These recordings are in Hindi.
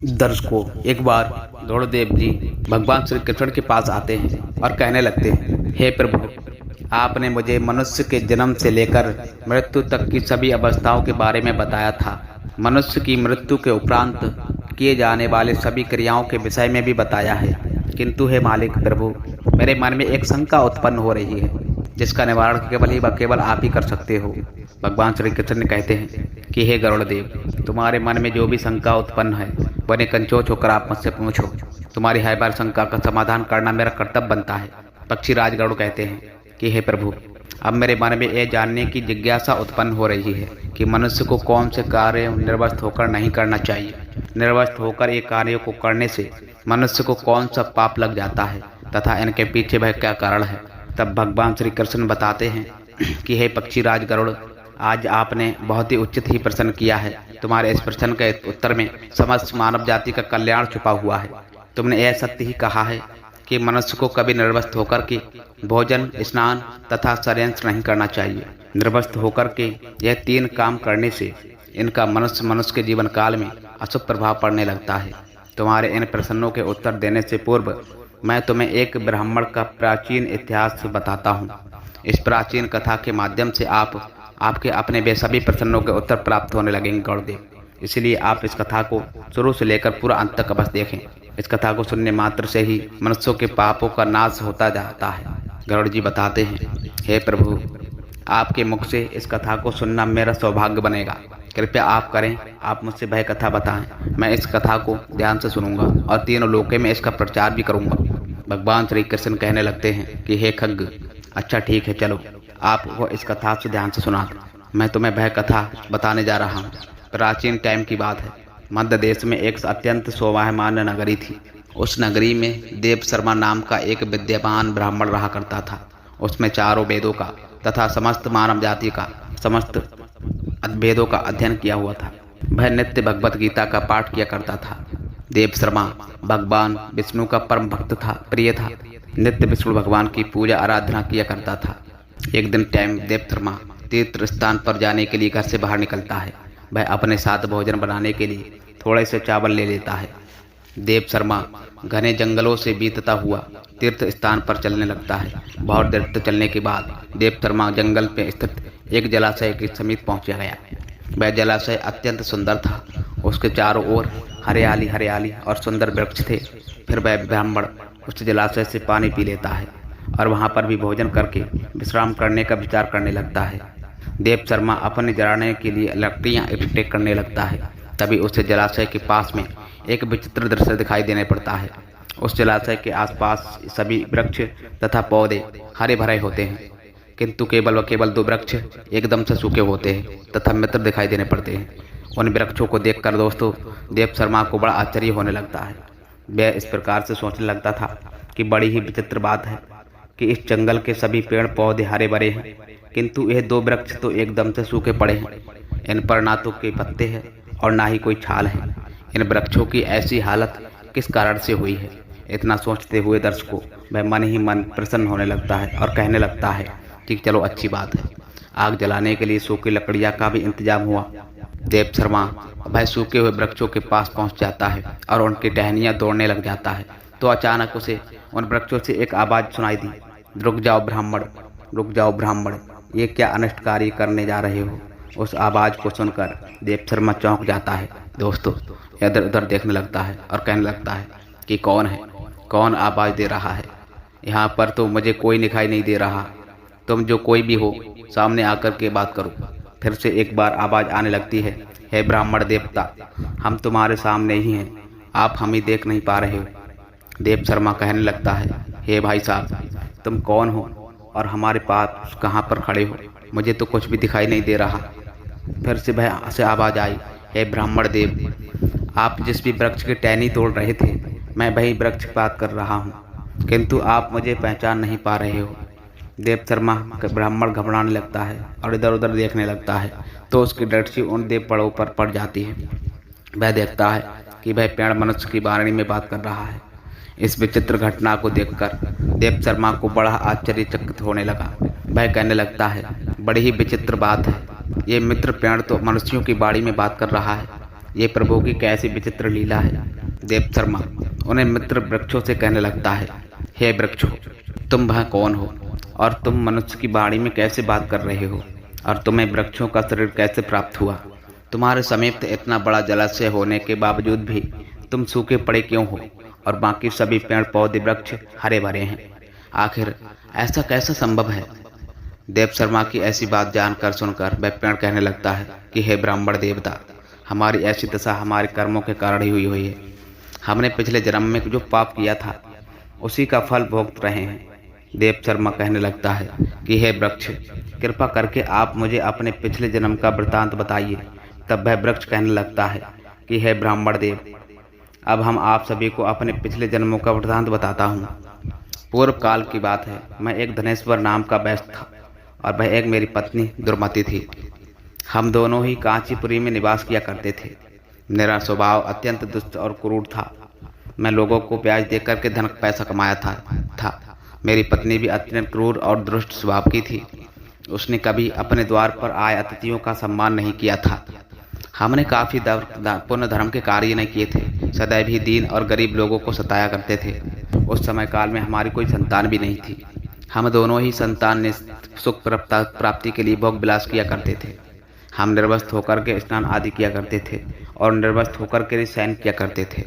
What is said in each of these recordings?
दर्शकों, एक बार गौड़देव जी भगवान श्री कृष्ण के पास आते हैं और कहने लगते हैं, हे प्रभु, आपने मुझे मनुष्य के जन्म से लेकर मृत्यु तक की सभी अवस्थाओं के बारे में बताया था। मनुष्य की मृत्यु के उपरांत किए जाने वाले सभी क्रियाओं के विषय में भी बताया है, किंतु हे मालिक प्रभु, मेरे मन में एक शंका उत्पन्न हो रही है जिसका निवारण केवल आप ही कर सकते हो। भगवान श्री कृष्ण कहते हैं कि हे गरुड़देव, तुम्हारे मन में जो भी शंका उत्पन्न है वह निकंचोच होकर आप मुझसे पूछो। तुम्हारी हर बार शंका का समाधान करना मेरा कर्तव्य बनता है। पक्षीराज गरुड़ कहते हैं कि हे प्रभु, अब मेरे मन में यह जानने की जिज्ञासा उत्पन्न हो रही है कि मनुष्य को कौन से कार्य निर्वस्त होकर नहीं करना चाहिए। निर्वस्त होकर ये कार्यों को करने से मनुष्य को कौन सा पाप लग जाता है तथा इनके पीछे वह क्या कारण है। तब भगवान श्री कृष्ण बताते हैं कि हे पक्षीराज गरुड़, आज आपने बहुत ही उचित ही प्रश्न किया है। तुम्हारे इस प्रश्न के उत्तर में समस्त मानव जाति का कल्याण छुपा हुआ है। तुमने यह सत्य ही कहा है कि मनुष्य को कभी निर्वस्त होकर के भोजन, स्नान तथा षड्यंत्र नहीं करना चाहिए। निर्वस्त होकर के यह तीन काम करने से इनका मनुष्य के जीवन काल में अशुभ प्रभाव पड़ने लगता है। तुम्हारे इन प्रश्नों के उत्तर देने से पूर्व मैं तुम्हें एक ब्राह्मण का प्राचीन इतिहास बताता हूँ। इस प्राचीन कथा के माध्यम से आपके अपने वे सभी प्रश्नों के उत्तर प्राप्त होने लगेंगे गौड़देव। इसलिए आप इस कथा को शुरू से लेकर पूरा अंत तक अवश्य देखें। इस कथा को सुनने मात्र से ही मनुष्यों के पापों का नाश होता जाता है। गरुड़ जी बताते हैं, हे प्रभु, आपके मुख से इस कथा को सुनना मेरा सौभाग्य बनेगा। कृपया आप करें, आप मुझसे वह कथा बताएं। मैं इस कथा को ध्यान से सुनूंगा और तीनों लोकों में इसका प्रचार भी करूंगा। भगवान श्री कृष्ण कहने लगते हैं कि हे खग्ग, अच्छा ठीक है, चलो आपको इस कथा से ध्यान से सुना। मैं तुम्हें वह कथा बताने जा रहा हूँ। प्राचीन टाइम की बात है। मध्य देश में एक अत्यंत शोभायमान नगरी थी। उस नगरी में देव शर्मा नाम का एक विद्वान ब्राह्मण रहा करता था। उसमें चारों वेदों का तथा समस्त मानव जाति का समस्त वेदों का अध्ययन किया हुआ था। वह नित्य भगवत गीता का पाठ किया करता था। देव शर्मा भगवान विष्णु का परम भक्त था, प्रिय था। नित्य विष्णु भगवान की पूजा आराधना किया करता था। एक दिन टाइम देव शर्मा तीर्थ स्थान पर जाने के लिए घर से बाहर निकलता है। वह अपने साथ भोजन बनाने के लिए थोड़े से चावल ले लेता है। देव शर्मा घने जंगलों से बीतता हुआ तीर्थ स्थान पर चलने लगता है। बहुत देर तक चलने के बाद देव शर्मा जंगल में स्थित एक जलाशय के समीप पहुंच गया। वह जलाशय अत्यंत सुंदर था। उसके चारों ओर हरियाली हरियाली और सुंदर वृक्ष थे। फिर वह ब्राह्मण उस जलाशय से पानी पी लेता है और वहां पर भी भोजन करके विश्राम करने का विचार करने लगता है। देव शर्मा अपने जलाने के लिए लकड़ियां इकट्ठे करने लगता है। तभी उसे जलाशय के पास में एक विचित्र दृश्य दिखाई देने पड़ता है। उस जलाशय के आसपास सभी वृक्ष तथा पौधे हरे भरे होते हैं, किंतु केवल दो वृक्ष एकदम से सूखे होते हैं तथा मित्र दिखाई देने पड़ते हैं। उन वृक्षों को देखकर दोस्तों देव शर्मा को बड़ा आश्चर्य होने लगता है। वह इस प्रकार से सोचने लगता था कि बड़ी ही विचित्र बात है कि इस जंगल के सभी पेड़ पौधे हरे भरे हैं, किंतु यह दो वृक्ष तो एकदम से सूखे पड़े हैं। इन पर ना तो कोई पत्ते हैं और ना ही कोई छाल है। इन वृक्षों की ऐसी हालत किस कारण से हुई है। इतना सोचते हुए दर्शकों वह मन ही मन प्रसन्न होने लगता है और कहने लगता है कि चलो अच्छी बात है। आग जलाने के लिए सूखी लकड़ियाँ का भी इंतजाम हुआ। देव शर्मा वह सूखे हुए वृक्षों के पास पहुंच जाता है और उनकी टहनियाँ तोड़ने लग जाता है। तो अचानक उसे उन वृक्षों से एक आवाज़ सुनाई दी, रुक जाओ ब्राह्मण, रुक जाओ ब्राह्मण, ये क्या अनिष्टकारी करने जा रहे हो। उस आवाज़ को सुनकर देव शर्मा चौंक जाता है। दोस्तों इधर उधर देखने लगता है और कहने लगता है कि कौन है, कौन आवाज़ दे रहा है। यहाँ पर तो मुझे कोई दिखाई नहीं दे रहा। तुम जो कोई भी हो सामने आकर के बात करो। फिर से एक बार आवाज़ आने लगती है, हे ब्राह्मण देवता, हम तुम्हारे सामने ही हैं, आप हमें देख नहीं पा रहे हो। देव शर्मा कहने लगता है, हे भाई साहब, तुम कौन हो और हमारे पास कहाँ पर खड़े हो, मुझे तो कुछ भी दिखाई नहीं दे रहा। फिर से वह से आवाज़ आई, हे ब्राह्मण देव, आप जिस भी वृक्ष की टहनी तोड़ रहे थे, मैं वही वृक्ष की बात कर रहा हूँ, किंतु आप मुझे पहचान नहीं पा रहे हो। देव शर्मा ब्राह्मण घबराने लगता है और इधर उधर देखने लगता है। तो उसकी दृष्टि उन देव पेड़ों पर पड़ जाती है। वह देखता है कि वह पेड़ मनुष्य की बारे में बात कर रहा है। इस विचित्र घटना को देखकर देव शर्मा को बड़ा आश्चर्यचकित होने लगा। वह कहने लगता है, बड़ी ही विचित्र बात है, ये मित्र पेड़ तो मनुष्यों की बाड़ी में बात कर रहा है। ये प्रभु की कैसी विचित्र लीला है। देव शर्मा उन्हें मित्र वृक्षों से कहने लगता है, हे वृक्षों, तुम वह कौन हो और तुम मनुष्य की वाणी में कैसे बात कर रहे हो और तुम्हें वृक्षों का शरीर कैसे प्राप्त हुआ? तुम्हारे समीप इतना बड़ा जलाशय होने के बावजूद भी तुम सूखे पड़े क्यों हो और बाकी सभी पेड़ पौधे वृक्ष हरे भरे हैं? आखिर ऐसा कैसा संभव है? देव शर्मा की ऐसी बात जानकर सुनकर वह पेड़ कहने लगता है कि हे ब्राह्मण देवता, हमारी ऐसी दशा हमारे कर्मों के कारण ही हुई है। हमने पिछले जन्म में जो पाप किया था उसी का फल भोग रहे हैं। देव शर्मा कहने लगता है कि हे वृक्ष, कृपा करके आप मुझे अपने पिछले जन्म का वृतांत बताइए। तब वह वृक्ष कहने लगता है कि हे ब्राह्मण देव, अब हम आप सभी को अपने पिछले जन्मों का वृतांत बताता हूँ। पूर्व काल की बात है, मैं एक धनेश्वर नाम का वैश्य था और वह एक मेरी पत्नी दुर्मति थी। हम दोनों ही कांचीपुरी में निवास किया करते थे। मेरा स्वभाव अत्यंत दुष्ट और क्रूर था। मैं लोगों को ब्याज देकर के धन पैसा कमाया था। मेरी पत्नी भी अत्यंत क्रूर और दुष्ट स्वभाव की थी। उसने कभी अपने द्वार पर आए अतिथियों का सम्मान नहीं किया था। हमने काफ़ी पुण्य धर्म के कार्य नहीं किए थे। सदैव ही दीन और गरीब लोगों को सताया करते थे। उस समय काल में हमारी कोई संतान भी नहीं थी। हम दोनों ही संतान ने सुख प्राप्ति के लिए भोग विलास किया करते थे। हम निर्वस्त्र होकर के स्नान आदि किया करते थे और निर्वस्त्र होकर के शयन किया करते थे।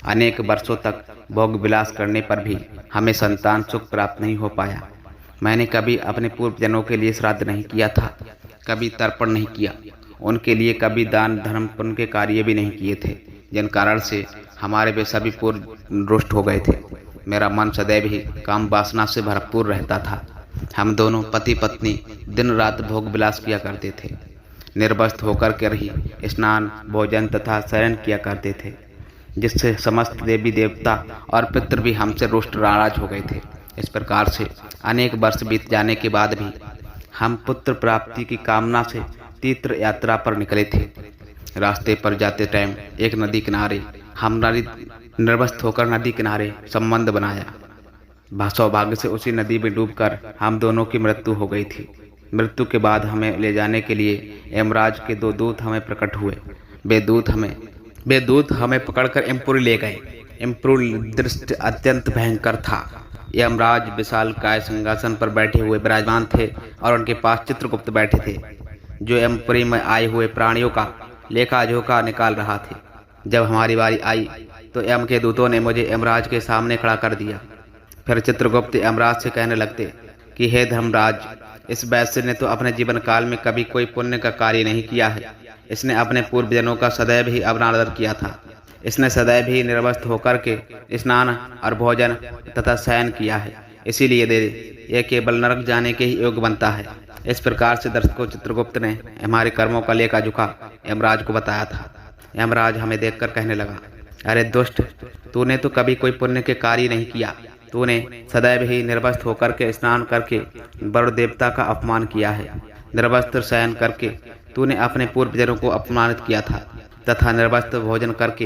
अनेक वर्षों तक भोग विलास करने पर भी हमें संतान सुख प्राप्त नहीं हो पाया। मैंने कभी अपने पूर्वजनों के लिए श्राद्ध नहीं किया था, कभी तर्पण नहीं किया, उनके लिए कभी दान धर्म पुण्य के कार्य भी नहीं किए थे, जिन कारण से हमारे वे सभी पूर्व रुष्ट हो गए थे। मेरा मन सदैव ही काम वासना से भरपूर रहता था। हम दोनों पति पत्नी दिन रात भोग विलास किया करते थे। निर्वस्त्र होकर के ही स्नान भोजन तथा शयन किया करते थे, जिससे समस्त देवी देवता और पितृ भी हमसे रुष्ट नाराज हो गए थे। इस प्रकार से अनेक वर्ष बीत जाने के बाद भी हम पुत्र प्राप्ति की कामना से तीर्थ यात्रा पर निकले थे। रास्ते पर जाते टाइम एक नदी किनारे हम निर्वस्त्र होकर नदी किनारे संबंध बनाया। सौभाग्य से उसी नदी में डूबकर हम दोनों की मृत्यु हो गई थी। मृत्यु के बाद हमें ले जाने के लिए यमराज के 2 दूत हमें प्रकट हुए। वे दूत हमें पकड़कर यमपुरी ले गए। यमपुरी दृश्य अत्यंत भयंकर था। यमराज विशाल काय सिंहासन पर बैठे हुए विराजमान थे और उनके पास चित्रगुप्त बैठे थे, जो यमपुरी में आए हुए प्राणियों का लेखा जोखा निकाल रहा थे। जब हमारी बारी आई तो यम के दूतों ने मुझे यमराज के सामने खड़ा कर दिया। फिर चित्रगुप्त यमराज से कहने लगते कि हे धर्मराज, इस वैश्य ने तो अपने जीवन काल में कभी कोई पुण्य का कार्य नहीं किया है। इसने अपने पूर्वजनों का सदैव ही अनादर किया था। इसने सदैव ही निर्वस्त्र होकर के स्नान और भोजन तथा शयन किया है, इसीलिए ये केवल नरक जाने के ही योग्य बनता है। इस प्रकार से दर्शकों चित्रगुप्त ने हमारे कर्मों का लेखा जोखा यमराज को बताया था। यमराज हमें देखकर कहने लगा, अरे दुष्ट, तूने तो कभी कोई पुण्य के कार्य नहीं किया। तूने सदैव ही निर्वस्त्र होकर के स्नान करके वरुण देवता का अपमान किया है। निर्वस्त्र शयन करके तूने अपने पूर्वजनों को अपमानित किया था तथा निर्वस्त्र भोजन करके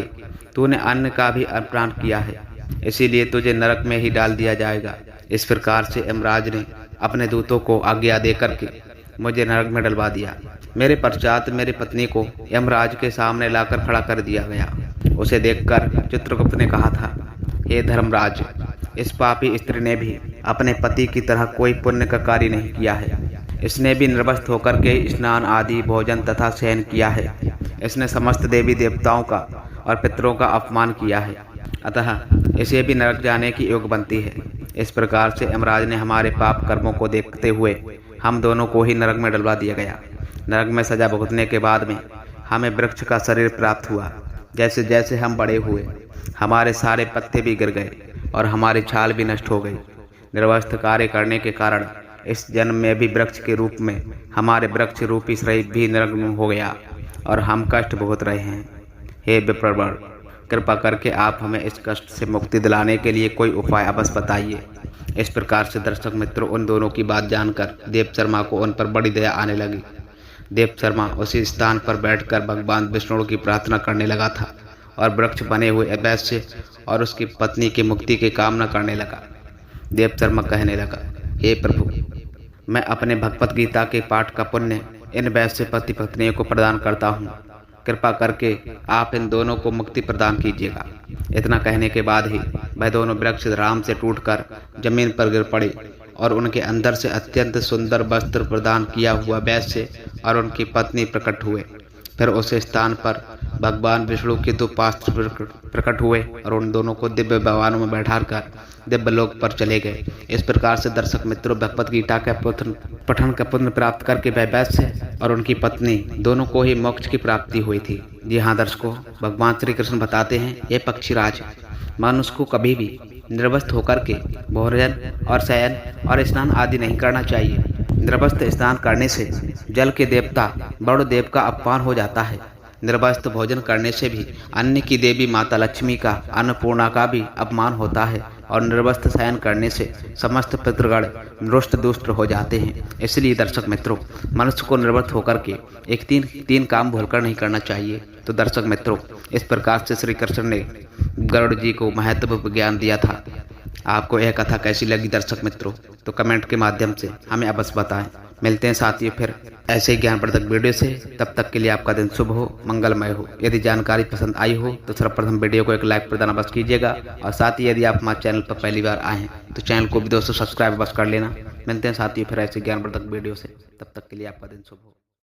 तूने अन्न का भी अपमान किया है, इसीलिए तुझे नरक में ही डाल दिया जाएगा। इस प्रकार से यमराज ने अपने दूतों को आज्ञा दे करके मुझे नरक में डलवा दिया। मेरे पश्चात मेरी पत्नी को यमराज के सामने लाकर खड़ा कर दिया गया। उसे देखकर चित्रगुप्त ने कहा था, हे धर्मराज, इस पापी स्त्री ने भी अपने पति की तरह कोई पुण्य का कार्य नहीं किया है। इसने भी निर्वस्त्र होकर के स्नान आदि भोजन तथा शयन किया है। इसने समस्त देवी देवताओं का और पितरों का अपमान किया है, अतः इसे भी नरक जाने की योग्य बनती है। इस प्रकार से यमराज ने हमारे पाप कर्मों को देखते हुए हम दोनों को ही नरक में डलवा दिया गया। नरक में सजा भुगतने के बाद में हमें वृक्ष का शरीर प्राप्त हुआ। जैसे जैसे हम बड़े हुए हमारे सारे पत्ते भी गिर गए और हमारी छाल भी नष्ट हो गई। निर्वस्त्र कार्य करने के कारण इस जन्म में भी वृक्ष के रूप में हमारे वृक्ष रूपी शरीर भी नरक में हो गया और हम कष्ट भुगत रहे हैं। हे विप्रवर, कृपा करके आप हमें इस कष्ट से मुक्ति दिलाने के लिए कोई उपाय अवश्य बताइए। इस प्रकार से दर्शक मित्रों उन दोनों की बात जानकर देव शर्मा को उन पर बड़ी दया आने लगी। देव शर्मा उसी स्थान पर बैठकर भगवान विष्णु की प्रार्थना करने लगा था और वृक्ष बने हुए वैश्य और उसकी पत्नी की मुक्ति की कामना करने लगा। देव शर्मा कहने लगा, हे प्रभु, मैं अपने भगवत गीता के पाठ का पुण्य इन वैश्य पति पत्नियों को प्रदान करता हूँ। कृपा करके आप इन दोनों को मुक्ति प्रदान कीजिएगा। इतना कहने के बाद ही वह दोनों वृक्ष राम से टूटकर जमीन पर गिर पड़े और उनके अंदर से अत्यंत सुंदर वस्त्र प्रदान किया हुआ वैश्य और उनकी पत्नी प्रकट हुए। फिर उस स्थान पर भगवान विष्णु के दो पात्र प्रकट हुए और उन दोनों को दिव्य विमानों में बैठाकर दिव्य लोक पर चले गए। इस प्रकार से दर्शक मित्रों, भगवत गीता का पठन का पुण्य प्राप्त करके वह वैश्य और उनकी पत्नी दोनों को ही मोक्ष की प्राप्ति हुई थी। जी हाँ दर्शकों, भगवान श्री कृष्ण बताते हैं, ये पक्षीराज, मनुष्य को कभी भी निर्वस्त्र होकर के भोजन और शयन और स्नान आदि नहीं करना चाहिए। निर्वस्त्र स्नान करने से जल के देवता वरुण देव का अपमान हो जाता है। निर्वस्त्र भोजन करने से भी अन्न की देवी माता लक्ष्मी का, अन्नपूर्णा का भी अपमान होता है और निर्वस्त्र शयन करने से समस्त पितृगण रुष्ट दुष्ट हो जाते हैं। इसलिए दर्शक मित्रों, मनुष्य को निर्वस्त्र होकर के एक तीन काम भूलकर नहीं करना चाहिए। तो दर्शक मित्रों, इस प्रकार से श्री कृष्ण ने गरुड़ जी को महत्वपूर्ण ज्ञान दिया था। आपको यह कथा कैसी लगी दर्शक मित्रों, तो कमेंट के माध्यम से हमें अवश्य बताएं। मिलते हैं साथियों फिर ऐसे ही ज्ञानवर्धक वीडियो से। तब तक के लिए आपका दिन शुभ हो, मंगलमय हो। यदि जानकारी पसंद आई हो तो सर्वप्रथम वीडियो को एक लाइक प्रदान अवश्य कीजिएगा और साथ ही यदि आप हमारे चैनल पर पहली बार आए हैं तो चैनल को भी दोस्तों सब्सक्राइब अवश्य कर लेना। मिलते हैं साथियों फिर ऐसे ज्ञानवर्धक वीडियो से। तब तक के लिए आपका दिन शुभ हो।